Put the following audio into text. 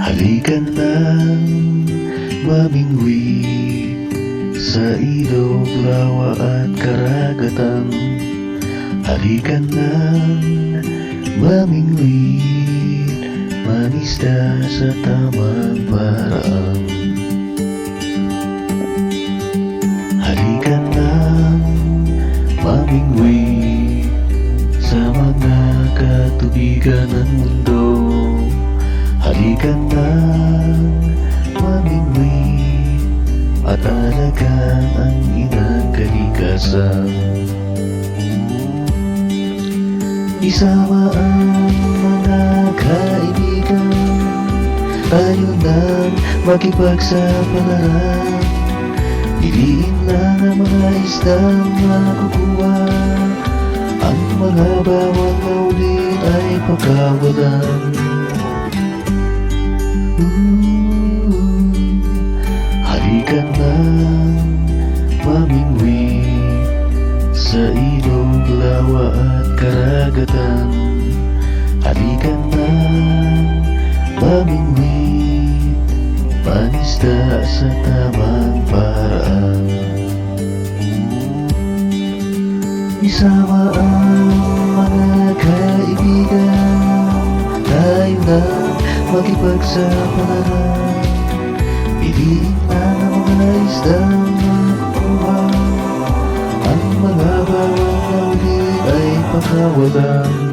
Halikan ng mamingwi sa ilog, lawa at karagatan. Halikan ng mamingwi, manista sa tamang paraan. Halikan ng mamingwi sa mga katubigan ng mundo. Halikan ng mamingwi at alagaan ang inang kalikasan. Isama ang mga kaibigan, tayo nang makipagsapalaran. Piliin lang ang mga isdang makukuha, ang mga bawal na ulit ay pagkawalan. Halikan ng mamingwi sa ilog, lawa at karagatan. Halikan ng mamingwi, manista sa tamang paraan. Isama ang mga kaibigan, tayo na makipagsapalaran. Piliin lang ang mga isdang makukuha, ang mga bawal na ulit ay pagkawalan.